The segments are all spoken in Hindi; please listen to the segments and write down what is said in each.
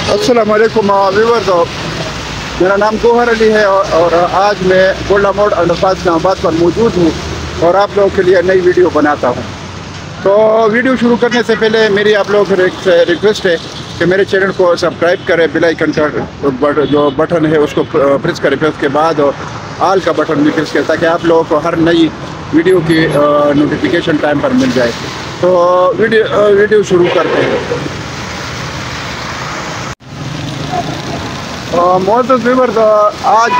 अस्सलाम वालेकुम व्यूअर्स, मेरा नाम गोहर अली है और आज मैं गोल्डा मोड़ अंडरपास इस्लामाबाद पर मौजूद हूँ और आप लोगों के लिए नई वीडियो बनाता हूँ। तो वीडियो शुरू करने से पहले मेरी आप लोगों को रिक्वेस्ट है कि मेरे चैनल को सब्सक्राइब करें, बेल आइकन का जो बटन है उसको प्रेस करें, फिर उसके बाद ऑल का बटन भी प्रेस करें ताकि आप लोगों को हर नई वीडियो की नोटिफिकेशन टाइम पर मिल जाए। तो वीडियो शुरू करते हैं। मोहतरम व्यूअर्स, आज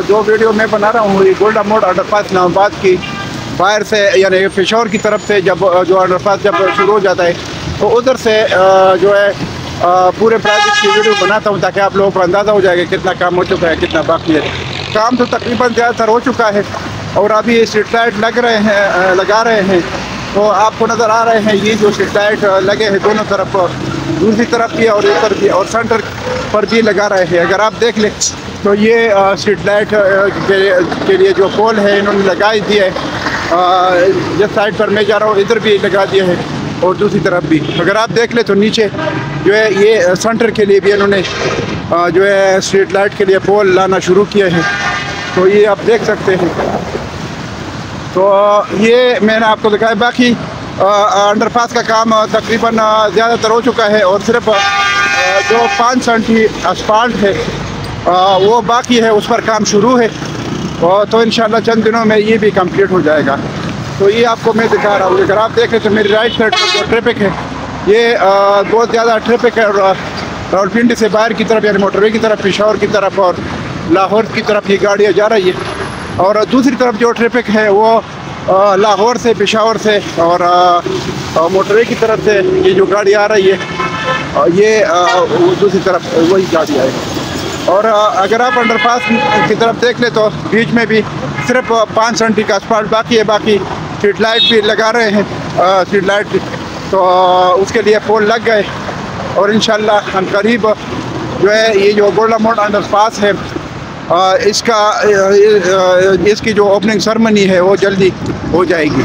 जो वीडियो मैं बना रहा हूँ ये गोल्डा मोड़ अंडरपास इस्लामाबाद की बाहर से यानी पेशोर की तरफ से जब जो अंडरपास जब शुरू हो जाता है तो उधर से जो है पूरे प्रोजेक्ट की वीडियो बनाता हूँ ताकि आप लोगों को अंदाज़ा हो जाएगा कितना काम हो चुका है, कितना बाकी है। काम तो तकरीबन ज़्यादातर हो चुका है और अभी स्ट्रीट लाइट लगा रहे हैं। तो आपको नज़र आ रहे हैं ये जो स्ट्रीट लाइट लगे हैं दोनों तरफ, दूसरी तरफ भी और इधर भी और सेंटर पर भी लगा रहे हैं। अगर आप देख लें तो ये स्ट्रीट लाइट के लिए जो पोल है इन्होंने लगा ही दिया है। जिस साइड पर मैं जा रहा हूँ इधर भी लगा दिया है और दूसरी तरफ भी। अगर आप देख लें तो नीचे जो है ये सेंटर के लिए भी इन्होंने जो है स्ट्रीट लाइट के लिए पोल लाना शुरू किए हैं। तो ये आप देख सकते हैं। तो ये मैंने आपको दिखाया। बाकी अंडरपास का काम तकरीबन ज़्यादातर हो चुका है और सिर्फ जो 5 सेंटी असफाल्ट है वो बाकी है, उस पर काम शुरू है। तो इंशाल्लाह चंद दिनों में ये भी कंप्लीट हो जाएगा। तो ये आपको मैं दिखा रहा हूँ। अगर आप देखें तो मेरी राइट साइड पर जो ट्रैफिक है ये बहुत ज़्यादा ट्रैफिक है। रावलपिंडी से बाहर की तरफ यानी मोटरवे की तरफ, पेशावर की तरफ और लाहौर की तरफ ये गाड़ियाँ जा रही है। और दूसरी तरफ जो ट्रैफिक है वो लाहौर से, पेशावर से और मोटरवे की तरफ से ये जो गाड़ी आ रही है ये दूसरी तरफ वही गाड़ी आएगी। और अगर आप अंडरपास की तरफ देख ले तो बीच में भी सिर्फ 5 सेंटी का असफाल्ट बाकी है। बाकी स्ट्रीट लाइट भी लगा रहे हैं, स्ट्रीट लाइट तो उसके लिए पोल लग गए और इंशाल्लाह हम करीब जो है ये जो गोल्डा मोड़ अंडरपास है इसकी जो ओपनिंग सेरेमनी है वो जल्दी हो जाएगी।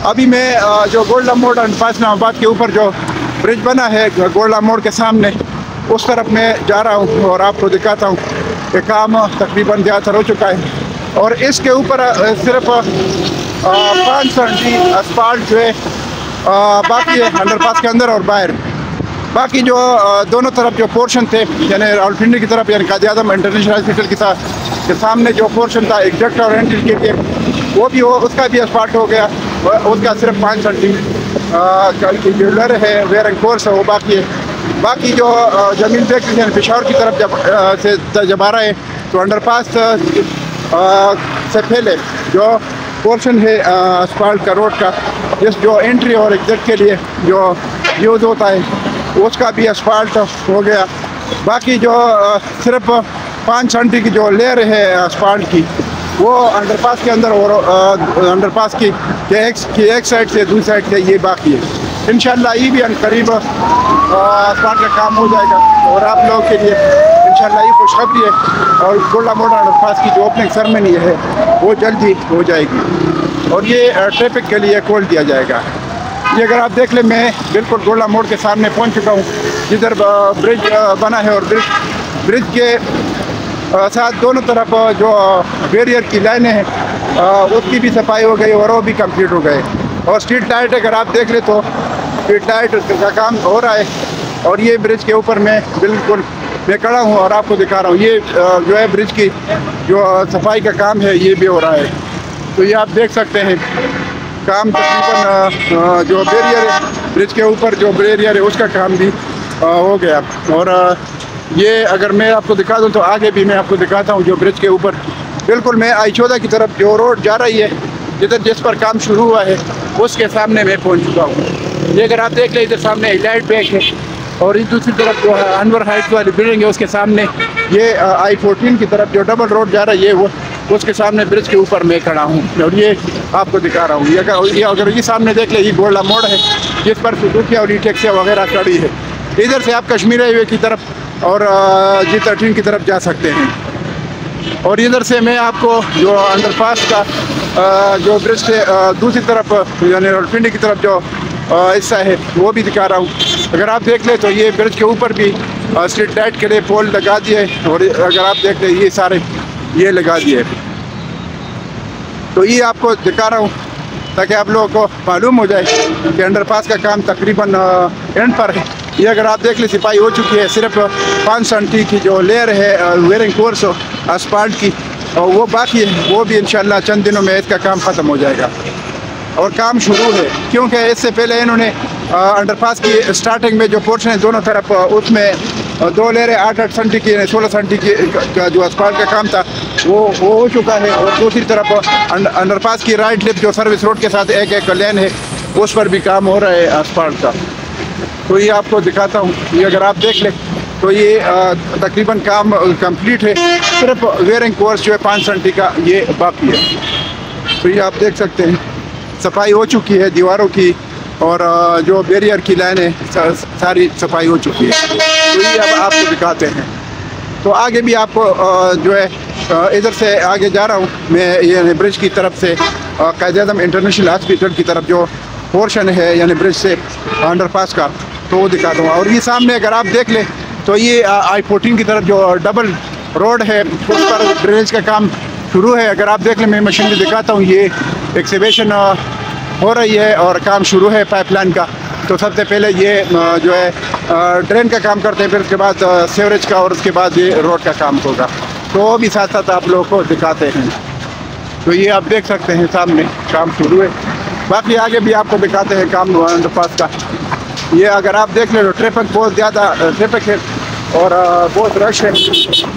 अभी मैं जो गोल्डा मोड़ अंडरपास इस्लामाबाद के ऊपर जो ब्रिज बना है गोल्डा मोड़ के सामने उस तरफ मैं जा रहा हूँ और आपको दिखाता हूँ कि काम तकरीबन ज़्यादातर हो चुका है। और इसके ऊपर सिर्फ 5 सेंटी असफाल्ट जो है बाकी है अंडरपास के अंदर और बाहर। बाकी जो दोनों तरफ जो पोर्शन थे यानी रावलपिंडी की तरफ यानी कादियादम इंटरनेशनल हॉस्पिटल के सामने जो पोर्शन था एग्जैक्ट और एंट्री के लिए वो भी उसका भी असफाल्ट हो गया। उसका सिर्फ 5 सेंटी ज्वेलर है वेयरिंग कोर्स है वो बाकी है। बाकी जो जमीन फैक्ट्री यानी पेशावर की तरफ जब आ रहा है तो अंडरपास से पहले जो पोर्शन है असफाल्ट का रोड का जो एंट्री और एग्जिट के लिए जो यूज़ होता है उसका भी असफाल्ट हो गया। बाकी जो सिर्फ 5 सेंटी की जो लेयर है असफाल्ट की वो अंडरपास के अंदर और अंडरपास की एक साइड से दूसरी साइड से ये बाकी है। इंशाल्लाह ये भी करीब असफाल्ट का काम हो जाएगा और आप लोगों के लिए इंशाल्लाह ये खुशखबरी है। और गोल्डा मोड़ अंडरपास की जो ओपनिंग सेरेमनी है वो जल्दी हो जाएगी और ये ट्रैफिक के लिए खोल दिया जाएगा। ये अगर आप देख लें मैं बिल्कुल गोल्डा मोड़ के सामने पहुंच चुका हूँ जिधर ब्रिज बना है और ब्रिज के साथ दोनों तरफ जो बैरियर की लाइनें हैं उसकी भी सफाई हो गई और वो भी कंप्लीट हो गए। और स्ट्रीट लाइट अगर आप देख ले तो स्ट्रीट लाइट का काम हो रहा है और ये ब्रिज के ऊपर मैं बिल्कुल मैं खड़ा हूँ और आपको दिखा रहा हूँ। ये जो है ब्रिज की जो सफाई का काम है ये भी हो रहा है। तो ये आप देख सकते हैं काम तकरीबन जो बैरियर है ब्रिज के ऊपर जो बैरियर है उसका काम भी हो गया। और ये अगर मैं आपको दिखा दूं तो आगे भी मैं आपको दिखाता हूं जो ब्रिज के ऊपर बिल्कुल मैं I-14 की तरफ जो रोड जा रही है जिस पर काम शुरू हुआ है उसके सामने मैं पहुंच चुका हूं। ये अगर आप देख लें इधर सामने लाइट बैक है और इस दूसरी तरफ जो है अनवर हाइट्स वाली बिल्डिंग है उसके सामने ये I-14 की तरफ जो डबल रोड जा रही है वो उसके सामने ब्रिज के ऊपर मैं खड़ा हूँ और ये आपको दिखा रहा हूँ। ये अगर ये सामने देख ले ये गोल्डा मोड़ है जिस पर सुजुकी और ई-टैक्सी वगैरह खड़ी है। इधर से आप कश्मीर हाईवे की तरफ और G13 की तरफ जा सकते हैं। और इधर से मैं आपको जो अंडरपास का जो ब्रिज से दूसरी तरफ यानी रावलपिंडी की तरफ जो हिस्सा है वो भी दिखा रहा हूँ। अगर आप देख लें तो ये ब्रिज के ऊपर भी स्ट्रीट लाइट के लिए पोल लगा दिए, और अगर आप देख लें ये सारे ये लगा दिए। तो ये आपको दिखा रहा हूँ ताकि आप लोगों को मालूम हो जाए कि अंडरपास का काम तकरीबन एंड पर है। ये अगर आप देख लें सिपाही हो चुकी है, सिर्फ 5 सेंटी की जो लेयर है वेयरिंग कोर्स असफाल्ट की और वो बाकी है, वो भी इंशाल्लाह चंद दिनों में इसका काम ख़त्म हो जाएगा और काम शुरू है। क्योंकि इससे पहले इन्होंने अंडरपास की स्टार्टिंग में जो पोर्शन है दोनों तरफ उसमें 2 लेयरें 8-8 सेंटी की 16 सेंटी की का जो असफाल्ट का काम था वो हो चुका है, और दूसरी तरफ अंडरपास की राइट लिप जो सर्विस रोड के साथ एक लेन है उस पर भी काम हो रहा है असफाल्ट का। तो ये आपको दिखाता हूँ, ये अगर आप देख लें तो ये तकरीबन काम कंप्लीट है, सिर्फ वेयरिंग कोर्स जो है 5 सेंटी का ये बाकी है। तो ये आप देख सकते हैं सफाई हो चुकी है दीवारों की, और जो बैरियर की लाइन है सारी सफाई हो चुकी है। तो ये अब आपको दिखाते हैं। तो आगे भी आपको जो है इधर से आगे जा रहा हूँ मैं, ये ब्रिज की तरफ से कायद-ए-आज़म इंटरनेशनल हॉस्पिटल की तरफ जो पोर्शन है यानी ब्रिज से अंडरपास का, तो वो दिखा दूँगा। और ये सामने अगर आप देख लें तो ये I-14 की तरफ जो डबल रोड है उस पर ड्रेनेज का काम शुरू है। अगर आप देख लें मैं मशीन में दिखाता हूँ, ये एक्सीवेशन हो रही है और काम शुरू है पाइपलाइन का। तो सबसे पहले ये जो है ड्रेन का काम करते हैं, फिर उसके बाद सीवरेज का, और उसके बाद ये रोड का काम होगा। तो वो भी साथ साथ आप लोगों को दिखाते हैं। तो ये आप देख सकते हैं सामने काम शुरू है, बाकी आगे भी आपको दिखाते हैं काम अंडरपास का। ये अगर आप देख लें तो ट्रैफिक बहुत ज़्यादा ट्रैफिक है और बहुत रश है,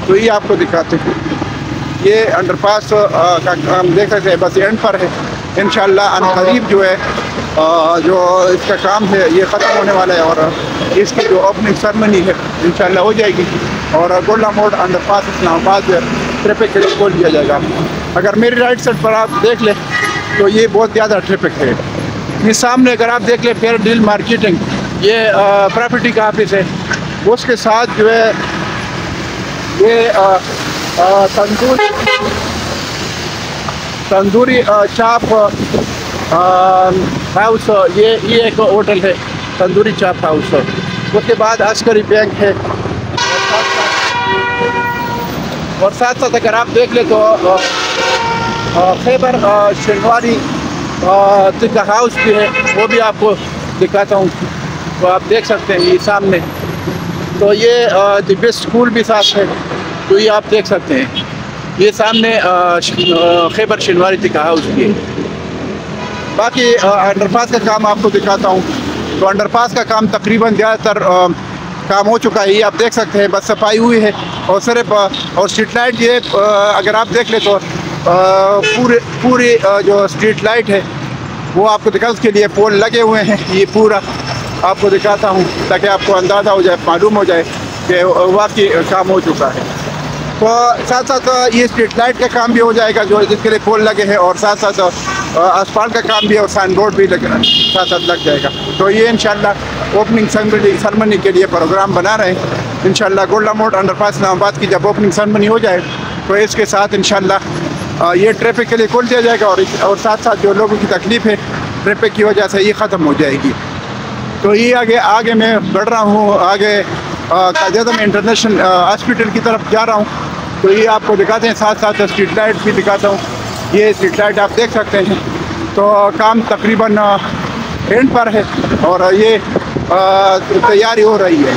तो ये आपको दिखाते हैं। ये अंडरपास का काम देख सकते हैं बस एंड पर है। इंशाल्लाह अनकरीब जो है जो इसका काम है ये ख़त्म होने वाला है, और इसकी जो ओपनिंग सेरेमनी है इंशाल्लाह हो जाएगी, और गोल्डा मोड़ अंडरपास इस्लामाबाद ट्रैफिक के लिए खोल दिया जाएगा। अगर मेरी राइट साइड पर आप देख लें तो ये बहुत ज़्यादा ट्रैफिक है। ये सामने अगर आप देख लें फेयर डील मार्केटिंग, ये प्रॉपर्टी का ऑफिस है, उसके साथ जो है ये तंदूरी चाप हाउस, ये एक होटल है तंदूरी चाप हाउस। उसके बाद अस्करी बैंक है, और साथ साथ अगर आप देख ले तो खैबर शेनवारी टिक्का हाउस भी है, वो भी आपको दिखाता हूँ। तो आप देख सकते हैं ये सामने, तो ये द बेस्ट स्कूल भी साथ है, तो ये आप देख सकते हैं ये सामने खैबर शेनवारी टिक्का हाउस भी है। बाकी अंडरपास का काम आपको दिखाता हूँ। तो अंडरपास का काम तकरीबन ज़्यादातर काम हो चुका है, ये आप देख सकते हैं बस सफाई हुई है, और सिर्फ और स्ट्रीट लाइट ये अगर आप देख ले तो पूरी जो स्ट्रीट लाइट है वो आपको दिखा, उसके लिए पोल लगे हुए हैं। ये पूरा आपको दिखाता हूँ ताकि आपको अंदाज़ा हो जाए, मालूम हो जाए कि वाकई काम हो चुका है। तो साथ साथ ये स्ट्रीट लाइट का काम भी हो जाएगा जो जिसके लिए पोल लगे हैं, और साथ साथ असफाल्ट का काम भी और साइन बोर्ड भी साथ साथ लग जाएगा। तो ये इंशाल्लाह ओपनिंग सेरेमनी के लिए प्रोग्राम बना रहे हैं। इंशाल्लाह गोल्डा मोड़ अंडरपास इस्लामाबाद की जब ओपनिंग सेरेमनी हो जाए तो इसके साथ इंशाल्लाह ये ट्रैफिक के लिए खोल दिया जाएगा, और साथ साथ जो लोगों की तकलीफ़ है ट्रैफिक की वजह से ये ख़त्म हो जाएगी। तो ये आगे मैं बढ़ रहा हूँ, आगे कायद-ए-आज़म इंटरनेशनल हॉस्पिटल की तरफ जा रहा हूँ। तो ये आपको दिखाते हैं, साथ साथ स्ट्रीट लाइट भी दिखाता हूँ। ये स्ट्रीट लाइट आप देख सकते हैं। तो काम तकरीबन एंड पर है, और ये तैयारी हो रही है,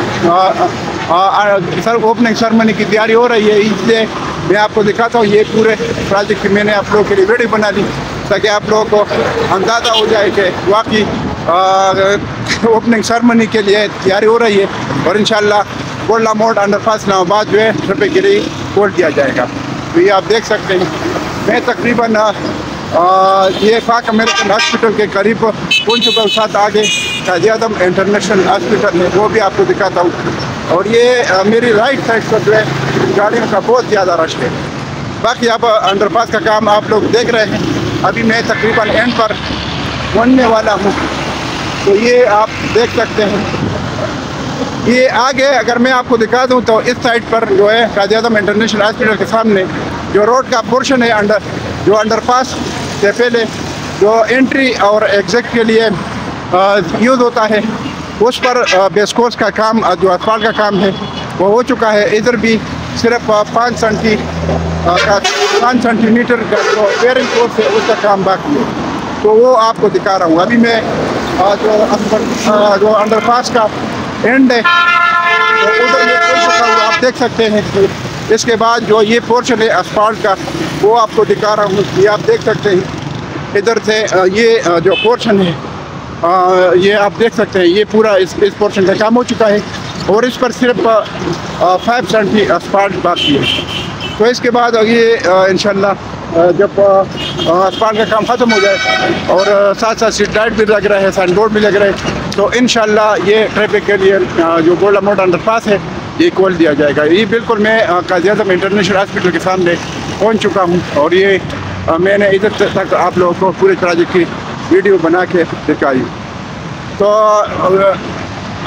सर ओपनिंग सेरेमनी की तैयारी हो रही है। इसलिए मैं आपको दिखाता हूँ ये पूरे प्रोजेक्ट की मैंने आप लोगों के लिए वीडियो बना दी ताकि आप लोगों को अंदाज़ा हो जाए कि वाकई ओपनिंग सेरेमनी के लिए तैयारी हो रही है, और इंशाल्लाह गोल्डा मोड़ अंडरपास इस्लामाबाद जो है ट्रैफिक के लिए खोल दिया जाएगा। तो ये आप देख सकते हैं मैं तकरीबन ये पाक अमेरिकन हॉस्पिटल के करीब पहुँच चुका हूँ। साथ आगे कायद-ए-आज़म इंटरनेशनल हॉस्पिटल है, वो भी आपको दिखाता हूँ। और ये मेरी राइट साइड पर जो है गाड़ियों का बहुत ज़्यादा रश है। बाकी अब अंडरपास का काम आप लोग देख रहे हैं, अभी मैं तकरीबन एंड पर बनने वाला हूँ। तो ये आप देख सकते हैं। ये आगे अगर मैं आपको दिखा दूं तो इस साइड पर जो है कायद-ए-आज़म इंटरनेशनल हॉस्पिटल के सामने जो रोड का पोर्शन है जो अंडरपास से पहले जो एंट्री और एग्जिट के लिए यूज़ होता है, उस पर बेसकोस का काम जो असफाल्ट का काम है वो हो चुका है। इधर भी सिर्फ 5 सेंटीमीटर का जो बेयरिंग कोर्स है उसका काम बाकी है, तो वो आपको दिखा रहा हूँ। अभी मैं जो अंडरपास का एंड है तो उधर मैं पहुँच चुका हूँ, आप देख सकते हैं। इसके बाद जो ये पोर्शन है असफाल्ट का वो आपको दिखा रहा हूँ, ये आप देख सकते हैं। इधर से ये जो पोर्शन है ये आप देख सकते हैं, ये पूरा इस पोर्शन का काम हो चुका है और इस पर सिर्फ 5 सेंटी असफाल्ट बाकी है। तो इसके बाद ये इंशाल्लाह जब असफाल्ट का काम ख़त्म हो जाए और साथ साथ स्ट्रीट लाइट भी लग रहा है, साइन बोर्ड भी लग रहा है, तो इंशाल्लाह ये ट्रैफिक के लिए जो गोल्डा मोड़ अंडरपास है ये खोल दिया जाएगा। ये बिल्कुल मैं काज़ी-आज़म इंटरनेशनल हॉस्पिटल के सामने पहुंच चुका हूं और ये मैंने इधर तक आप लोगों को पूरे प्रोजेक्ट की वीडियो बना के दिखाई। तो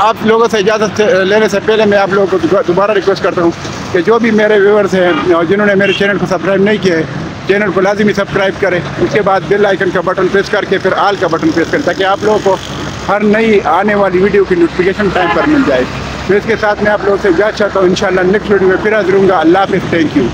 आप लोगों से इजाज़त लेने से पहले मैं आप लोगों को दोबारा रिक्वेस्ट करता हूँ कि जो भी मेरे व्यूअर्स हैं जिन्होंने मेरे चैनल को सब्सक्राइब नहीं किया है, चैनल को लाजिमी सब्सक्राइब करें। उसके बाद बेल आइकन का बटन प्रेस करके फिर ऑल का बटन प्रेस करें ताकि आप लोगों को हर नई आने वाली वीडियो की नोटिफिकेशन टाइम पर मिल जाए। तो इसके साथ मैं आप लोगों से इजाज़त चाहता हूँ। इंशाल्लाह नेक्स्ट वीडियो में फिर हाजिर होऊंगा। अल्लाह हाफ़िज़, थैंक यू।